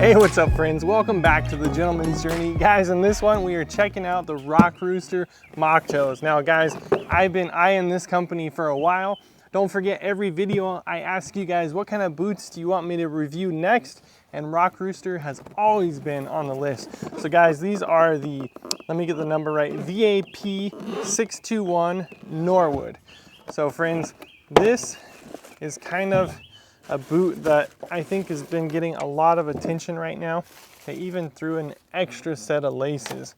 Hey, what's up friends? Welcome back to the Gentleman's Journey. Guys, in this one, we are checking out the Rockrooster Moc toes. Now guys, I've been eyeing this company for a while. Don't forget, every video I ask you guys, what kind of boots do you want me to review next? And Rockrooster has always been on the list. So guys, these are the, let me get the number right, VAP 621 Norwood. So friends, this is kind of a boot that I think has been getting a lot of attention right now. They even threw an extra set of laces.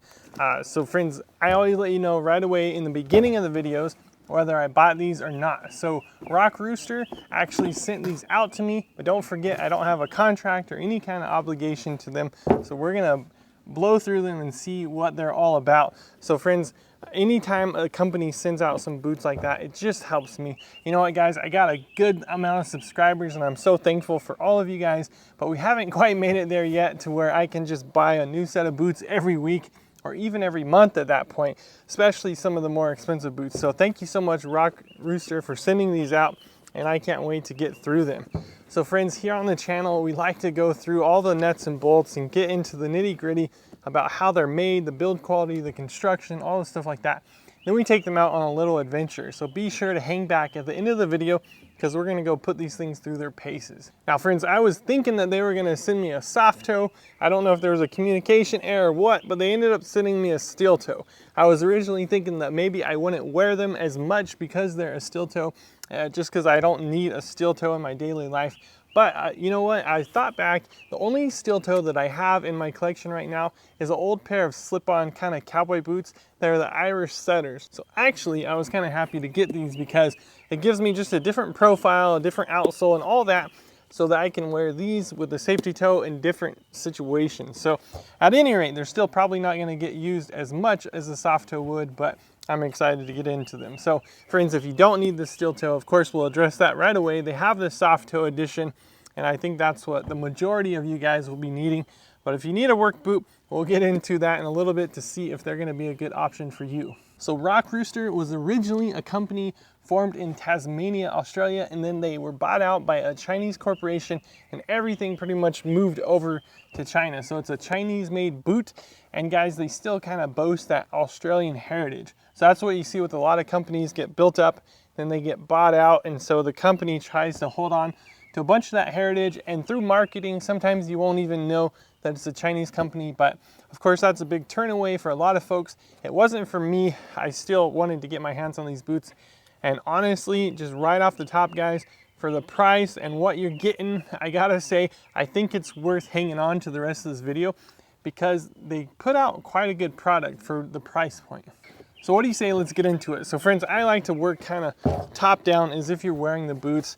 So friends, I always let you know right away in the beginning of the videos whether I bought these or not. So Rockrooster actually sent these out to me, but don't forget, I don't have a contract or any kind of obligation to them. So we're gonna blow through them and see what they're all about. So friends, anytime a company sends out some boots like that, it just helps me. You know what guys, I got a good amount of subscribers and I'm so thankful for all of you guys, but we haven't quite made it there yet to where I can just buy a new set of boots every week or even every month at that point, especially some of the more expensive boots. So thank you so much Rockrooster for sending these out, and I can't wait to get through them. So friends, here on the channel, we like to go through all the nuts and bolts and get into the nitty-gritty about how they're made, the build quality, the construction, all the stuff like that. Then we take them out on a little adventure. So be sure to hang back at the end of the video because we're gonna go put these things through their paces. Now friends, I was thinking that they were gonna send me a soft toe. I don't know if there was a communication error or what, but they ended up sending me a steel toe. I was originally thinking that maybe I wouldn't wear them as much because they're a steel toe, just because I don't need a steel toe in my daily life. But you know what, I thought back, the only steel toe that I have in my collection right now is an old pair of slip-on kind of cowboy boots. They're the Irish Setters. So actually, I was kind of happy to get these because it gives me just a different profile, a different outsole and all that, so that I can wear these with the safety toe in different situations. So at any rate, they're still probably not gonna get used as much as a soft toe would, but I'm excited to get into them. So friends, if you don't need the steel toe, of course, we'll address that right away. They have the soft toe edition, and I think that's what the majority of you guys will be needing. But if you need a work boot, we'll get into that in a little bit to see if they're gonna be a good option for you. So Rockrooster was originally a company formed in Tasmania, Australia, and then they were bought out by a Chinese corporation and everything pretty much moved over to China. So it's a Chinese made boot, and guys, they still kind of boast that Australian heritage. So that's what you see with a lot of companies get built up, then they get bought out, and so the company tries to hold on to a bunch of that heritage, and through marketing, sometimes you won't even know that it's a Chinese company, but of course that's a big turn away for a lot of folks. It wasn't for me. I still wanted to get my hands on these boots, and honestly, just right off the top guys, for the price and what you're getting, I gotta say, I think it's worth hanging on to the rest of this video because they put out quite a good product for the price point. So what do you say, let's get into it. So friends, I like to work kind of top down as if you're wearing the boots.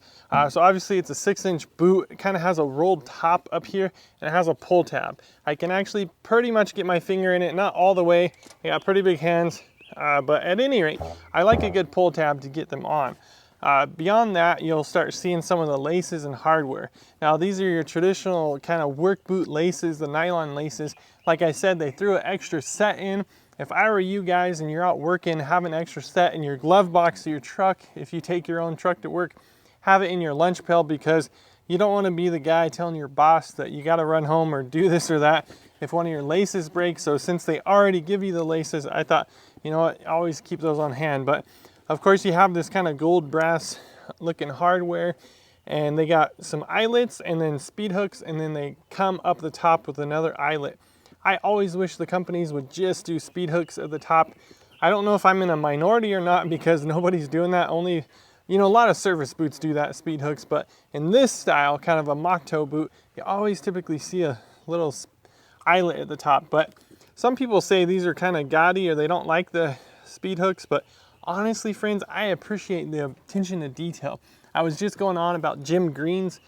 So obviously it's a 6-inch boot. It kind of has a rolled top up here and it has a pull tab. I can actually pretty much get my finger in it, not all the way. I got pretty big hands, but at any rate, I like a good pull tab to get them on. Beyond that, you'll start seeing some of the laces and hardware. Now these are your traditional kind of work boot laces, the nylon laces. Like I said, they threw an extra set in. If I were you guys and you're out working, have an extra set in your glove box of your truck. If you take your own truck to work, have it in your lunch pail because you don't want to be the guy telling your boss that you got to run home or do this or that if one of your laces breaks. So since they already give you the laces, I thought, you know what, always keep those on hand. But of course you have this kind of gold brass looking hardware, and they got some eyelets and then speed hooks, and then they come up the top with another eyelet. I always wish the companies would just do speed hooks at the top. I don't know if I'm in a minority or not because nobody's doing that. Only, you know, a lot of service boots do that, speed hooks, but in this style, kind of a mock toe boot, you always typically see a little eyelet at the top. But some people say these are kind of gaudy or they don't like the speed hooks, but honestly friends, I appreciate the attention to detail. I was just going on about Jim Green's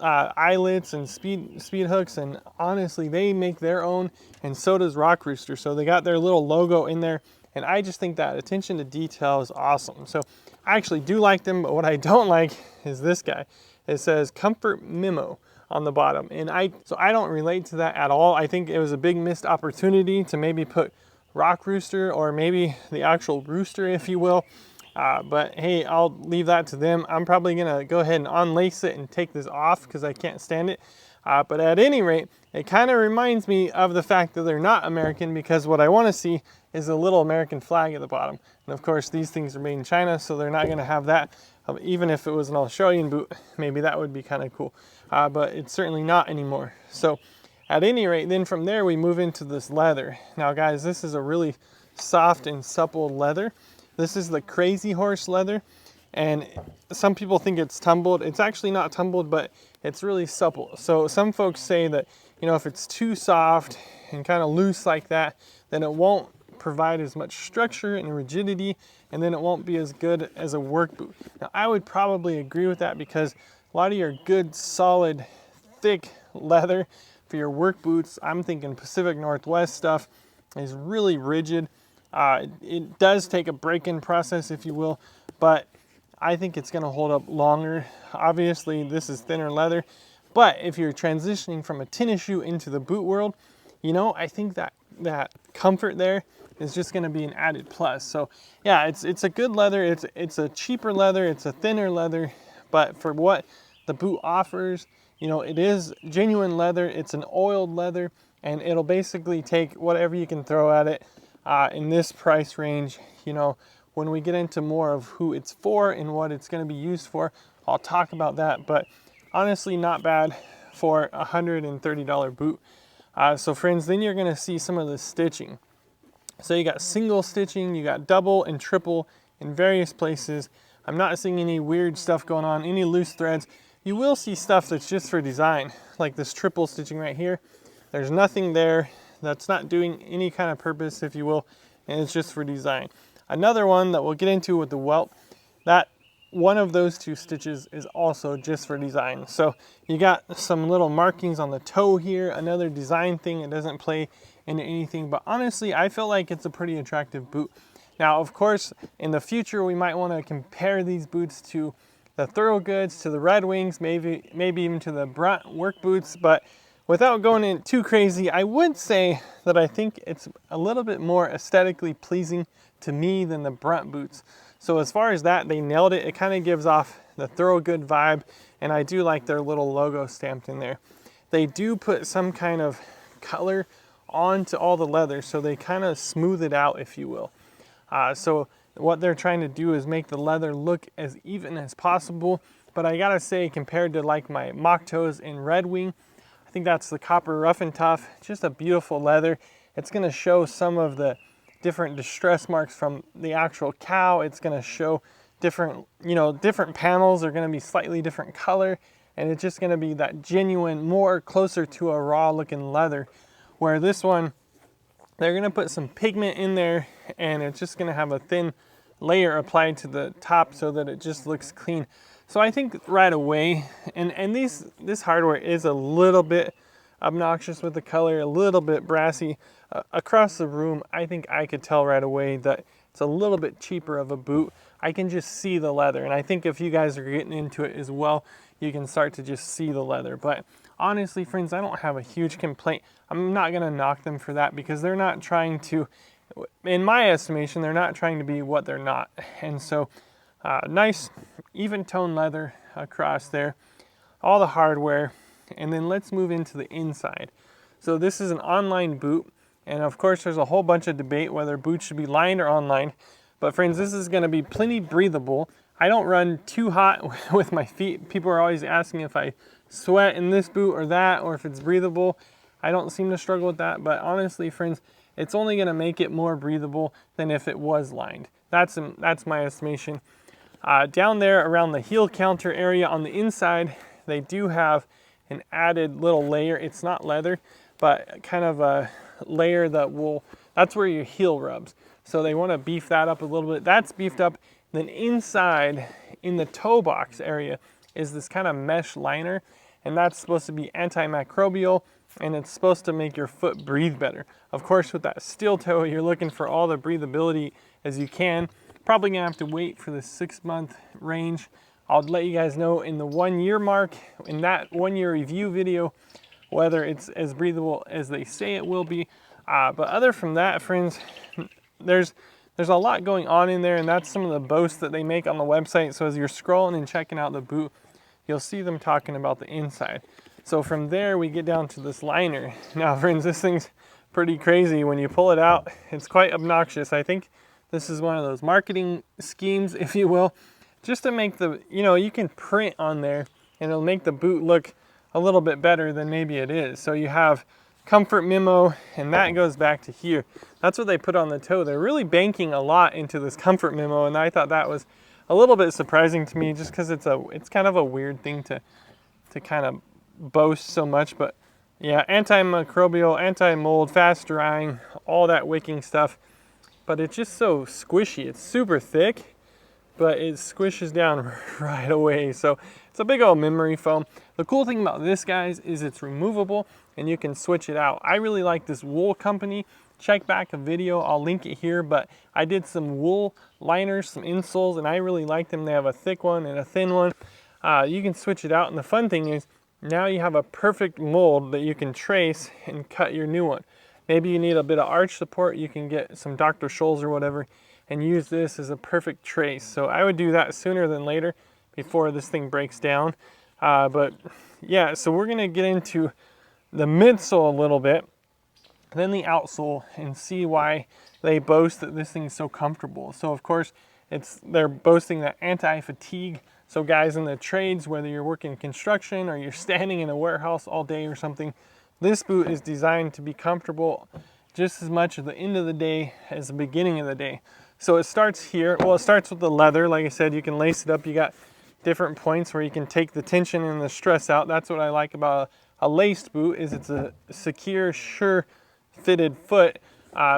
eyelets and speed hooks, and honestly they make their own, and so does Rockrooster. So they got their little logo in there, and I just think that attention to detail is awesome. So I actually do like them, but what I don't like is this guy. It says Comfort Memo on the bottom, and so I don't relate to that at all. I think it was a big missed opportunity to maybe put Rockrooster, or maybe the actual rooster if you will, but hey, I'll leave that to them. I'm probably gonna go ahead and unlace it and take this off because I can't stand it. But at any rate, it kind of reminds me of the fact that they're not American, because what I want to see is a little American flag at the bottom. And of course, these things are made in China, so they're not going to have that. Even if it was an Australian boot, maybe that would be kind of cool. But it's certainly not anymore. So at any rate, then from there we move into this leather. Now guys, this is a really soft and supple leather. This is the Crazy Horse leather. And some people think it's tumbled. It's actually not tumbled, but it's really supple. So some folks say that, you know, if it's too soft and kind of loose like that, then it won't provide as much structure and rigidity, and then it won't be as good as a work boot. Now, I would probably agree with that, because a lot of your good, solid, thick leather for your work boots, I'm thinking Pacific Northwest stuff, is really rigid. It does take a break-in process, if you will, but I think it's going to hold up longer. Obviously, this is thinner leather, but if you're transitioning from a tennis shoe into the boot world, you know, I think that comfort there is just going to be an added plus. So yeah, it's a good leather. It's a cheaper leather. It's a thinner leather, but for what the boot offers, you know, it is genuine leather. It's an oiled leather, and it'll basically take whatever you can throw at it in this price range. You know, when we get into more of who it's for and what it's going to be used for, I'll talk about that. But honestly, not bad for a $130 boot. So friends, then you're going to see some of the stitching. So you got single stitching, you got double and triple in various places. I'm not seeing any weird stuff going on, any loose threads. You will see stuff that's just for design, like this triple stitching right here. There's nothing there that's not doing any kind of purpose, if you will, and it's just for design. Another one that we'll get into with the Welt, that one of those two stitches is also just for design. So you got some little markings on the toe here, another design thing. It doesn't play into anything, but honestly, I feel like it's a pretty attractive boot. Now, of course, in the future, we might want to compare these boots to the Thoroughgoods, to the Red Wings, maybe even to the Brunt work boots, but without going in too crazy, I would say that I think it's a little bit more aesthetically pleasing to me than the Brunt boots. So as far as that, they nailed it. It kind of gives off the Thoroughgood vibe, and I do like their little logo stamped in there. They do put some kind of color onto all the leather, so they kind of smooth it out, if you will. So what they're trying to do is make the leather look as even as possible. But I gotta say, compared to like my Moc Toes in Red Wing, I think that's the Copper Rough and Tough. Just a beautiful leather. It's gonna show some of the different distress marks from the actual cow. It's gonna show different, you know, different panels are gonna be slightly different color, and it's just gonna be that genuine, more closer to a raw looking leather. Where this one, they're gonna put some pigment in there, and it's just gonna have a thin layer applied to the top so that it just looks clean. So I think right away, and this hardware is a little bit obnoxious with the color, a little bit brassy. Across the room, I think I could tell right away that it's a little bit cheaper of a boot. I can just see the leather, and I think if you guys are getting into it as well, you can start to just see the leather. But honestly, friends, I don't have a huge complaint. I'm not gonna knock them for that, because they're not trying to, in my estimation, they're not trying to be what they're not. And so nice even tone leather across there, all the hardware. And then let's move into the inside. So this is an online boot, and of course there's a whole bunch of debate whether boots should be lined or unlined. But friends, this is going to be plenty breathable. I don't run too hot with my feet. People are always asking if I sweat in this boot or that, or if it's breathable. I don't seem to struggle with that, but honestly, friends, it's only going to make it more breathable than if it was lined. That's my estimation. Down there around the heel counter area on the inside, they do have an added little layer. It's not leather, but kind of a layer that's where your heel rubs. So they want to beef that up a little bit. That's beefed up. Then inside in the toe box area is this kind of mesh liner, and that's supposed to be antimicrobial, and it's supposed to make your foot breathe better. Of course, with that steel toe, you're looking for all the breathability as you can. Probably gonna have to wait for the 6-month range. I'll let you guys know in the 1-year mark, in that 1-year review video, whether it's as breathable as they say it will be. But other from that, friends, there's a lot going on in there, and that's some of the boasts that they make on the website. So as you're scrolling and checking out the boot, you'll see them talking about the inside. So from there we get down to this liner. Now friends, this thing's pretty crazy. When you pull it out, it's quite obnoxious. I think this is one of those marketing schemes, if you will, just to make the, you know, you can print on there and it'll make the boot look a little bit better than maybe it is. So you have comfort memo, and that goes back to here. That's what they put on the toe. They're really banking a lot into this comfort memo, and I thought that was a little bit surprising to me, just because it's kind of a weird thing to kind of boast so much. But yeah, antimicrobial, anti-mold, fast drying, all that wicking stuff. But it's just so squishy. It's super thick, but it squishes down right away. So it's a big old memory foam. The cool thing about this, guys, is it's removable and you can switch it out. I really like this wool company. Check back a video, I'll link it here, but I did some wool liners, some insoles, and I really like them. They have a thick one and a thin one. You can switch it out, and the fun thing is now you have a perfect mold that you can trace and cut your new one. Maybe you need a bit of arch support, you can get some Dr. Scholl's or whatever and use this as a perfect trace. So I would do that sooner than later before this thing breaks down. But yeah, so we're gonna get into the midsole a little bit, then the outsole, and see why they boast that this thing's so comfortable. So of course, they're boasting that anti-fatigue. So guys in the trades, whether you're working construction or you're standing in a warehouse all day or something, this boot is designed to be comfortable just as much at the end of the day as the beginning of the day. So it starts here. Well, it starts with the leather. Like I said, you can lace it up. You got different points where you can take the tension and the stress out. That's what I like about a laced boot, is it's a secure, sure fitted foot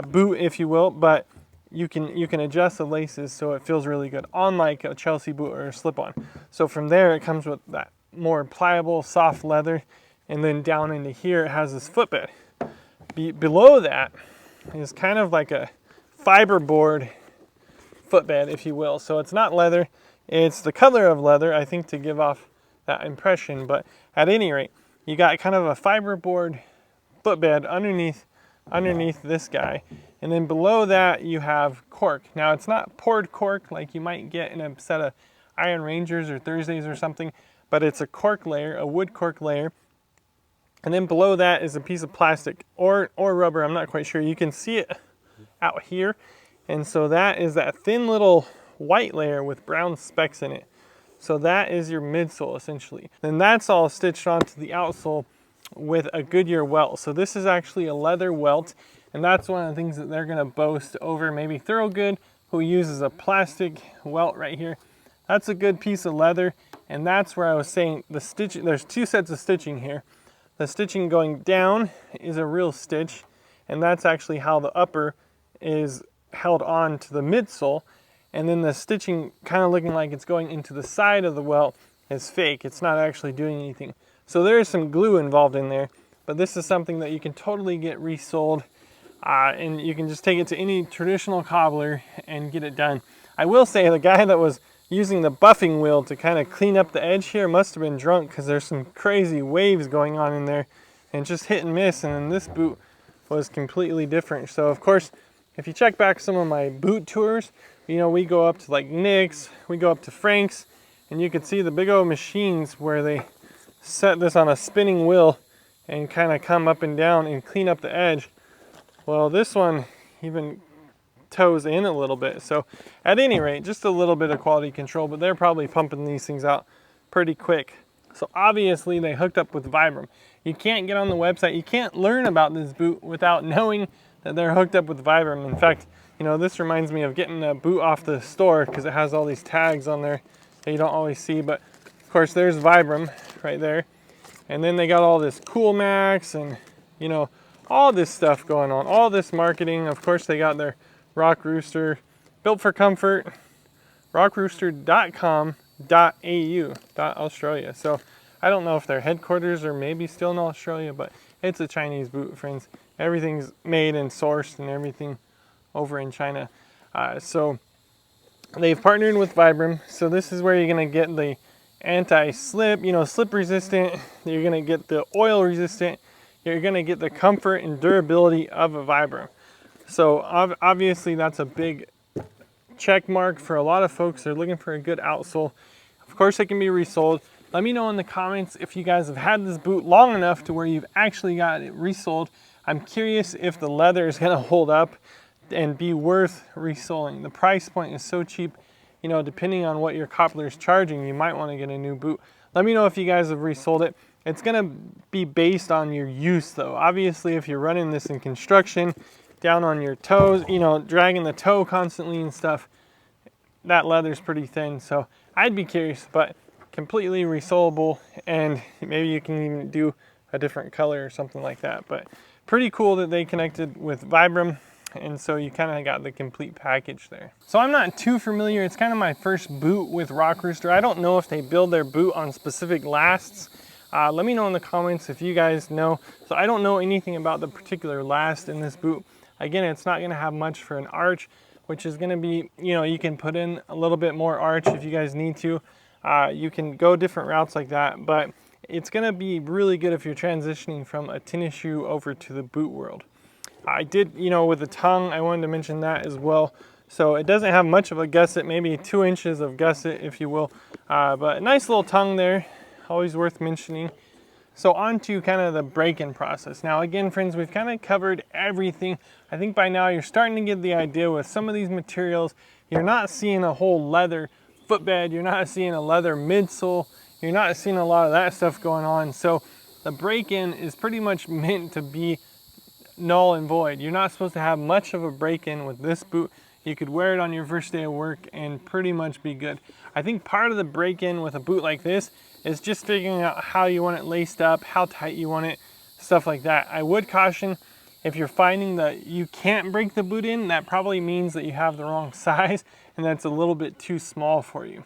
boot, if you will, but you can adjust the laces so it feels really good, unlike a Chelsea boot or a slip-on. So from there, it comes with that more pliable, soft leather, and then down into here, it has this footbed. Below that is kind of like a fiberboard footbed, if you will. So it's not leather, it's the color of leather, I think, to give off that impression. But at any rate, you got kind of a fiberboard footbed underneath this guy. And then below that you have cork. Now it's not poured cork like you might get in a set of Iron Rangers or Thursdays or something, but it's a cork layer, a wood cork layer. And then below that is a piece of plastic or rubber, I'm not quite sure. You can see it out here. And so that is that thin little white layer with brown specks in it. So that is your midsole, essentially. Then that's all stitched onto the outsole with a Goodyear welt. So this is actually a leather welt, and that's one of the things that they're gonna boast over maybe Thorogood, who uses a plastic welt right here. That's a good piece of leather, and that's where I was saying the stitching, there's two sets of stitching here. The stitching going down is a real stitch, and that's actually how the upper is held on to the midsole. And then the stitching kind of looking like it's going into the side of the welt is fake. It's not actually doing anything. So there is some glue involved in there, but this is something that you can totally get resold, and you can just take it to any traditional cobbler and get it done. I will say the guy that was using the buffing wheel to kind of clean up the edge here must have been drunk, because there's some crazy waves going on in there and just hit and miss. And then this boot was completely different. So of course, if you check back some of my boot tours, you know, we go up to like Nick's, we go up to Frank's, and you can see the big old machines where they set this on a spinning wheel and kind of come up and down and clean up the edge. Well, this one even toes in a little bit. So at any rate, just a little bit of quality control, but they're probably pumping these things out pretty quick. So obviously they hooked up with Vibram. You can't get on the website, you can't learn about this boot without knowing that they're hooked up with Vibram. In fact, you know, this reminds me of getting a boot off the store, because it has all these tags on there that you don't always see. But of course there's Vibram right there, and then they got all this Cool Max and, you know, all this stuff going on, all this marketing. Of course they got their Rockrooster, built for comfort, rockrooster.com.au.Australia. So I don't know if their headquarters are maybe still in Australia, but it's a Chinese boot, friends. Everything's made and sourced and everything over in China. So they've partnered with Vibram. So this is where you're gonna get the anti-slip, you know, slip resistant. You're gonna get the oil resistant. You're gonna get the comfort and durability of a Vibram. So obviously that's a big check mark for a lot of folks. They're looking for a good outsole. Of course it can be resold. Let me know in the comments if you guys have had this boot long enough to where you've actually got it resoled. I'm curious if the leather is gonna hold up and be worth resoling. The price point is so cheap, you know, depending on what your cobbler is charging, you might wanna get a new boot. Let me know if you guys have resoled it. It's gonna be based on your use though. Obviously, if you're running this in construction, down on your toes, you know, dragging the toe constantly and stuff, that leather's pretty thin. So I'd be curious, but completely resolable, and maybe you can even do a different color or something like that. But pretty cool that they connected with Vibram, and so you kind of got the complete package there. So I'm not too familiar. It's kind of my first boot with Rockrooster. I don't know if they build their boot on specific lasts. Let me know in the comments if you guys know. So I don't know anything about the particular last in this boot. Again, it's not gonna have much for an arch, which is gonna be, you know, you can put in a little bit more arch if you guys need to. You can go different routes like that, but it's gonna be really good if you're transitioning from a tennis shoe over to the boot world. I did, you know, with the tongue, I wanted to mention that as well. So it doesn't have much of a gusset, maybe 2 inches of gusset, if you will. But a nice little tongue there, always worth mentioning. So on to kind of the break-in process. Now again, friends, we've kind of covered everything. I think by now you're starting to get the idea with some of these materials. You're not seeing a whole leather footbed, you're not seeing a leather midsole, you're not seeing a lot of that stuff going on. So the break-in is pretty much meant to be null and void. You're not supposed to have much of a break-in with this boot. You could wear it on your first day of work and pretty much be good. I think part of the break-in with a boot like this is just figuring out how you want it laced up, how tight you want it, stuff like that. I would caution, if you're finding that you can't break the boot in, that probably means that you have the wrong size and that's a little bit too small for you.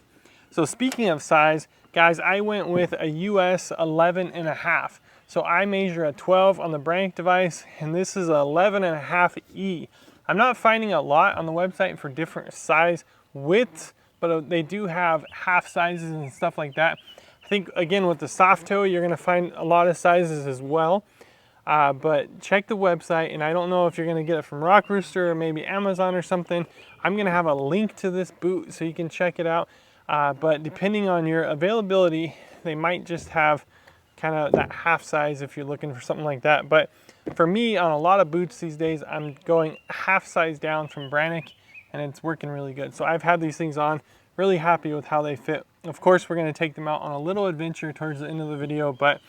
So speaking of size, guys, I went with a US 11.5. So I measure a 12 on the Brank device, and this is a 11.5 E. I'm not finding a lot on the website for different size widths, but they do have half sizes and stuff like that. I think, again, with the soft toe, you're gonna find a lot of sizes as well. But check the website, and I don't know if you're gonna get it from Rockrooster or maybe Amazon or something. I'm gonna have a link to this boot so you can check it out. But depending on your availability, they might just have kind of that half size if you're looking for something like that. But for me, on a lot of boots these days, I'm going half size down from Brank, and it's working really good. So I've had these things on, really happy with how they fit. Of course, we're gonna take them out on a little adventure towards the end of the video, but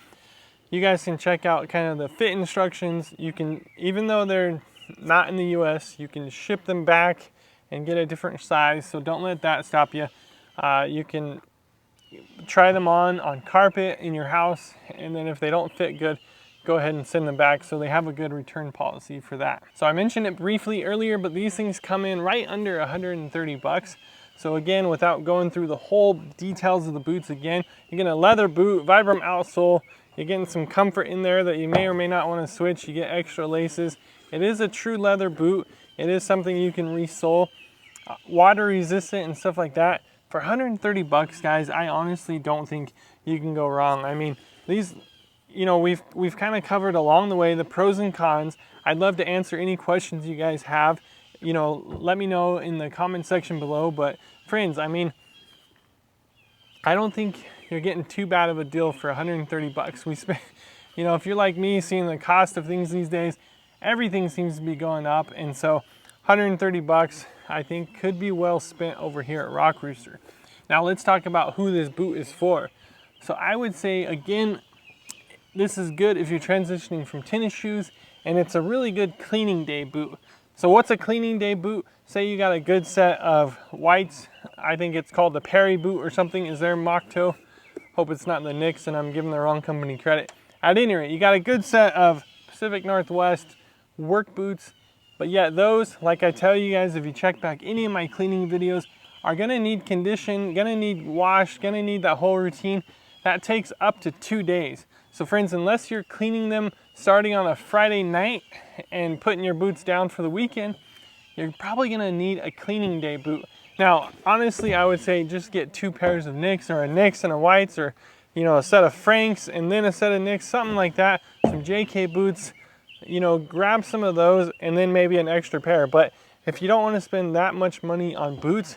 you guys can check out kind of the fit instructions. You can, even though they're not in the US, you can ship them back and get a different size, so don't let that stop you. You can try them on carpet in your house, and then if they don't fit good, go ahead and send them back, so they have a good return policy for that. So I mentioned it briefly earlier, but these things come in right under 130 bucks. So again, without going through the whole details of the boots again, you're getting a leather boot, Vibram outsole, you're getting some comfort in there that you may or may not want to switch, you get extra laces. It is a true leather boot. It is something you can resole, water resistant and stuff like that. For 130 bucks, guys, I honestly don't think you can go wrong. I mean, these, you know, we've kind of covered along the way the pros and cons. I'd love to answer any questions you guys have. You know, let me know in the comment section below. But friends, I mean, I don't think you're getting too bad of a deal for 130 bucks. We spent, you know, if you're like me, seeing the cost of things these days, everything seems to be going up, and so 130 bucks I think could be well spent over here at Rockrooster. Now let's talk about who this boot is for. So I would say, again, this is good if you're transitioning from tennis shoes, and it's a really good cleaning day boot. So what's a cleaning day boot? Say you got a good set of whites. I think it's called the Perry boot or something is their mock toe. Hope it's not the Knicks and I'm giving the wrong company credit. At any rate, you got a good set of Pacific Northwest work boots. But yet those, like I tell you guys, if you check back any of my cleaning videos, are gonna need condition, gonna need wash, gonna need that whole routine. That takes up to 2 days. So friends, unless you're cleaning them starting on a Friday night and putting your boots down for the weekend, you're probably gonna need a cleaning day boot. Now, honestly, I would say just get 2 pairs of Knicks, or a Knicks and a whites, or you know, a set of Franks and then a set of Knicks, something like that. Some JK boots, you know, grab some of those and then maybe an extra pair. But if you don't want to spend that much money on boots,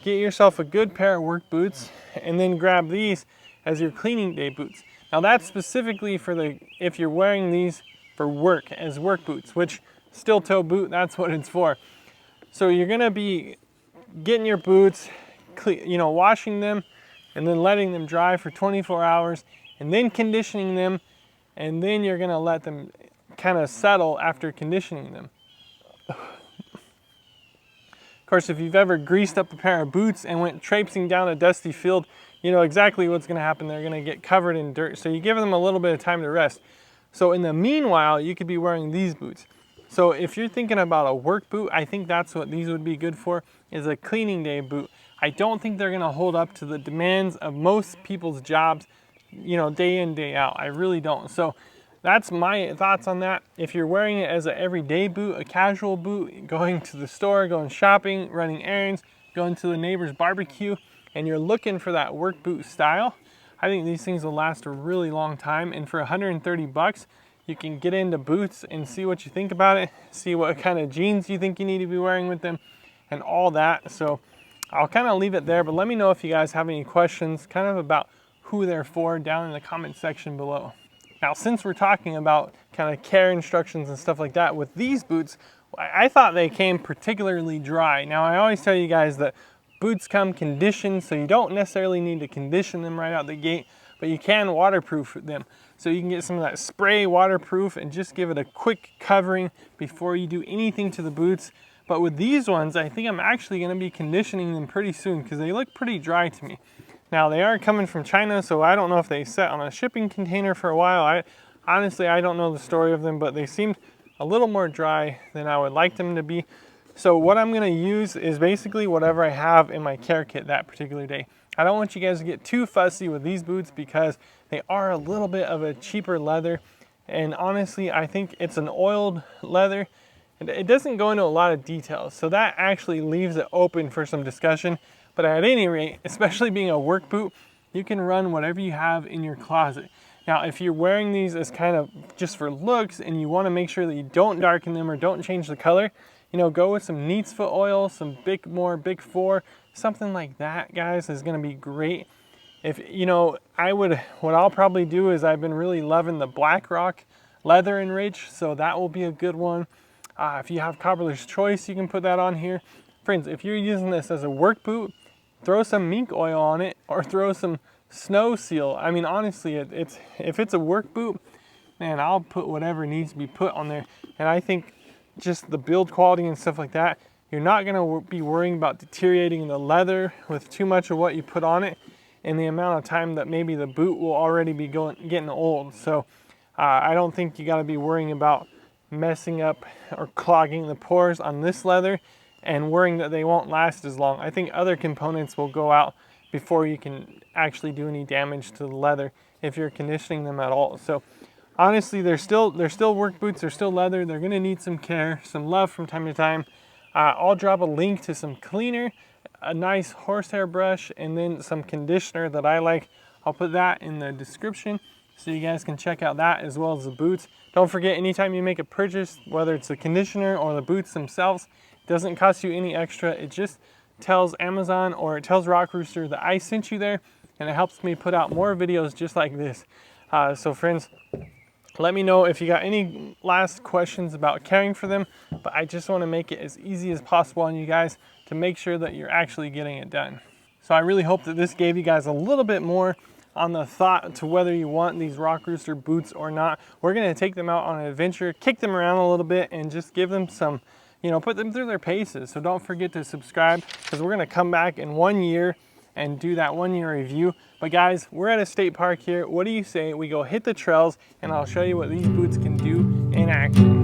get yourself a good pair of work boots and then grab these as your cleaning day boots. Now that's specifically for if you're wearing these for work, as work boots, which steel toe boot, that's what it's for. So you're gonna be getting your boots, washing them, and then letting them dry for 24 hours, and then conditioning them, and then you're gonna let them kind of settle after conditioning them. Of course, if you've ever greased up a pair of boots and went traipsing down a dusty field, you know exactly what's gonna happen. They're gonna get covered in dirt, so you give them a little bit of time to rest. So in the meanwhile, you could be wearing these boots. So if you're thinking about a work boot, I think that's what these would be good for, is a cleaning day boot. I don't think they're gonna hold up to the demands of most people's jobs, day in, day out. I really don't. So that's my thoughts on that. If you're wearing it as an everyday boot, a casual boot, going to the store, going shopping, running errands, going to the neighbor's barbecue, and you're looking for that work boot style, I think these things will last a really long time. And for 130 bucks, you can get into boots and see what you think about it, see what kind of jeans you think you need to be wearing with them, and all that. So I'll kind of leave it there, but let me know if you guys have any questions kind of about who they're for down in the comment section below. Now, since we're talking about kind of care instructions and stuff like that with these boots, I thought they came particularly dry. Now, I always tell you guys that boots come conditioned, so you don't necessarily need to condition them right out the gate, but you can waterproof them. So you can get some of that spray waterproof and just give it a quick covering before you do anything to the boots. But with these ones, I think I'm actually going to be conditioning them pretty soon because they look pretty dry to me. Now, they are coming from China, so I don't know if they sat on a shipping container for a while. Honestly, I don't know the story of them, but they seemed a little more dry than I would like them to be. So what I'm going to use is basically whatever I have in my care kit that particular day. I don't want you guys to get too fussy with these boots because they are a little bit of a cheaper leather. And honestly, I think it's an oiled leather. It doesn't go into a lot of details, so that actually leaves it open for some discussion. But at any rate, especially being a work boot, you can run whatever you have in your closet. Now, if you're wearing these as kind of just for looks and you want to make sure that you don't darken them or don't change the color, go with some neat's foot oil, some Big 4, something like that, guys, is going to be great. If, what I'll probably do is I've been really loving the Black Rock Leather Enrich, so that will be a good one. If you have Cobbler's Choice, you can put that on here. Friends, if you're using this as a work boot, throw some mink oil on it or throw some Snow Seal. I mean, honestly, if it's a work boot, man, I'll put whatever needs to be put on there. And I think just the build quality and stuff like that, you're not going to be worrying about deteriorating the leather with too much of what you put on it and the amount of time that maybe the boot will already be getting old. So I don't think you got to be worrying about messing up or clogging the pores on this leather and worrying that they won't last as long. I think other components will go out before you can actually do any damage to the leather if you're conditioning them at all. So honestly, they're still work boots, they're still leather, they're gonna need some care, some love from time to time. I'll drop a link to some cleaner, a nice horsehair brush, and then some conditioner that I like. I'll put that in the description so you guys can check out that as well as the boots. Don't forget, anytime you make a purchase, whether it's the conditioner or the boots themselves, it doesn't cost you any extra. It just tells Amazon or it tells Rockrooster that I sent you there, and it helps me put out more videos just like this. So friends, let me know if you got any last questions about caring for them, but I just want to make it as easy as possible on you guys to make sure that you're actually getting it done. So I really hope that this gave you guys a little bit more on the thought to whether you want these Rockrooster boots or not. We're going to take them out on an adventure, kick them around a little bit, and just give them some, put them through their paces. So don't forget to subscribe, because we're going to come back in 1 year and do that 1 year review. But guys, we're at a state park here. What do you say we go hit the trails and I'll show you what these boots can do in action.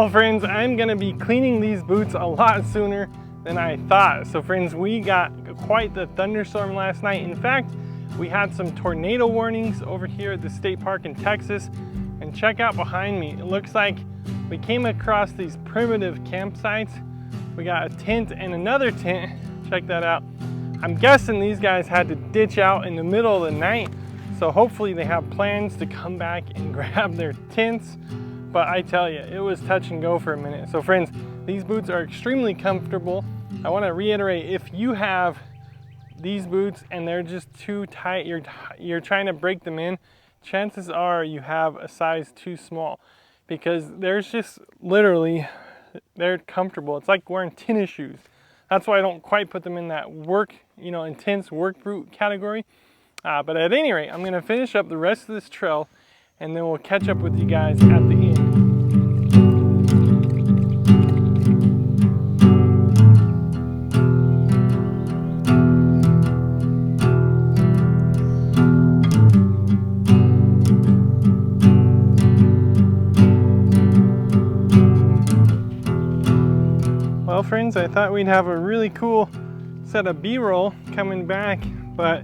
Well friends, I'm gonna be cleaning these boots a lot sooner than I thought. So friends, we got quite the thunderstorm last night. In fact, we had some tornado warnings over here at the state park in Texas. And check out behind me, it looks like we came across these primitive campsites. We got a tent and another tent, check that out. I'm guessing these guys had to ditch out in the middle of the night. So hopefully they have plans to come back and grab their tents. But I tell you, it was touch and go for a minute. So friends, these boots are extremely comfortable. I want to reiterate, if you have these boots and they're just too tight, you're trying to break them in, chances are you have a size too small, because there's just literally, they're comfortable. It's like wearing tennis shoes. That's why I don't quite put them in that work, intense work boot category. But at any rate, I'm going to finish up the rest of this trail and then we'll catch up with you guys at the end. Well friends, I thought we'd have a really cool set of B-roll coming back, but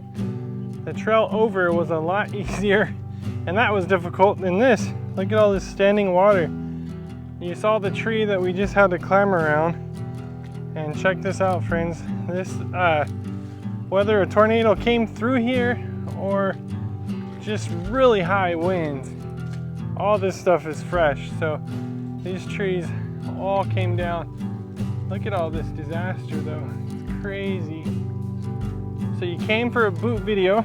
the trail over was a lot easier and that was difficult than this. Look at all this standing water. You saw the tree that we just had to climb around. And check this out friends. This, whether a tornado came through here or just really high winds, all this stuff is fresh. So these trees all came down. Look at all this disaster though, it's crazy. So you came for a boot video,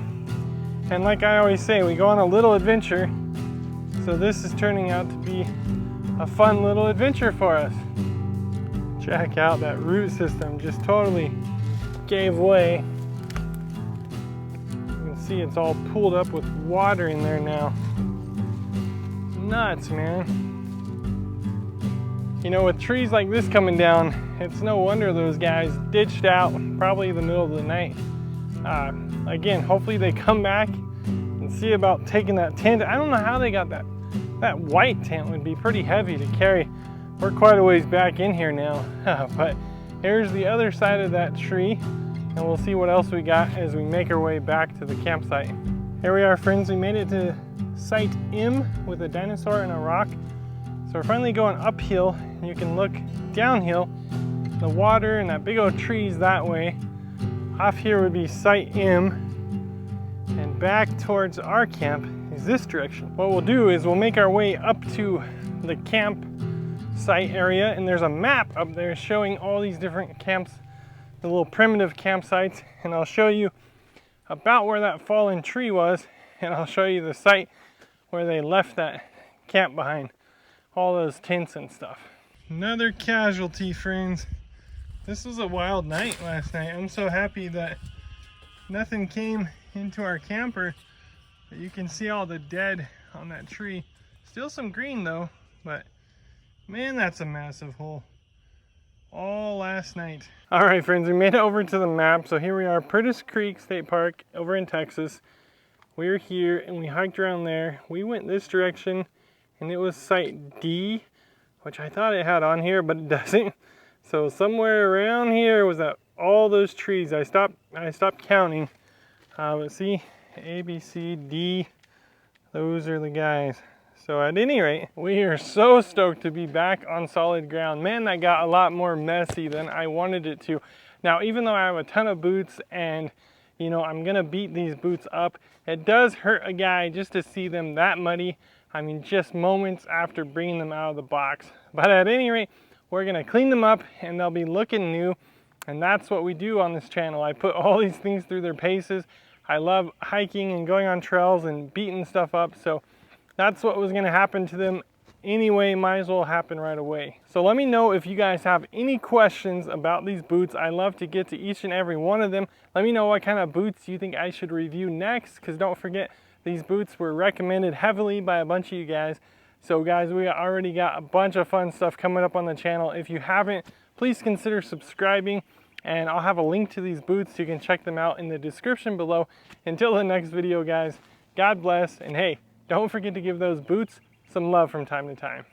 and like I always say, we go on a little adventure. So this is turning out to be a fun little adventure for us. Check out that root system, just totally gave way. You can see it's all pooled up with water in there now. Nuts, man. With trees like this coming down, it's no wonder those guys ditched out probably in the middle of the night. Again, hopefully they come back and see about taking that tent. I don't know how they got that. That white tent would be pretty heavy to carry. We're quite a ways back in here now. But here's the other side of that tree, and we'll see what else we got as we make our way back to the campsite. Here we are friends, we made it to site M with a dinosaur and a rock. So we're finally going uphill, and you can look downhill. The water and that big old trees that way. Off here would be site M, and back towards our camp is this direction. What we'll do is we'll make our way up to the campsite area, and there's a map up there showing all these different camps, the little primitive campsites, and I'll show you about where that fallen tree was, and I'll show you the site where they left that camp behind. All those tents and stuff. Another casualty, friends. This was a wild night last night. I'm so happy that nothing came into our camper, but you can see all the dead on that tree. Still some green though, but man, that's a massive hole. All last night. All right, friends, we made it over to the map. So here we are, Prentice Creek State Park over in Texas. We're here and we hiked around there. We went this direction, and it was site D, which I thought it had on here, but it doesn't. So somewhere around here was that all those trees. I stopped counting. But see, A, B, C, D, those are the guys. So at any rate, we are so stoked to be back on solid ground. Man, that got a lot more messy than I wanted it to. Now, even though I have a ton of boots and I'm gonna beat these boots up, it does hurt a guy just to see them that muddy. I mean, just moments after bringing them out of the box. But at any rate, we're gonna clean them up and they'll be looking new. And that's what we do on this channel. I put all these things through their paces. I love hiking and going on trails and beating stuff up. So that's what was gonna happen to them anyway, might as well happen right away. So let me know if you guys have any questions about these boots. I love to get to each and every one of them. Let me know what kind of boots you think I should review next, because don't forget, these boots were recommended heavily by a bunch of you guys. So guys, we already got a bunch of fun stuff coming up on the channel. If you haven't, please consider subscribing, and I'll have a link to these boots so you can check them out in the description below. Until the next video, guys, God bless, and hey, don't forget to give those boots some love from time to time.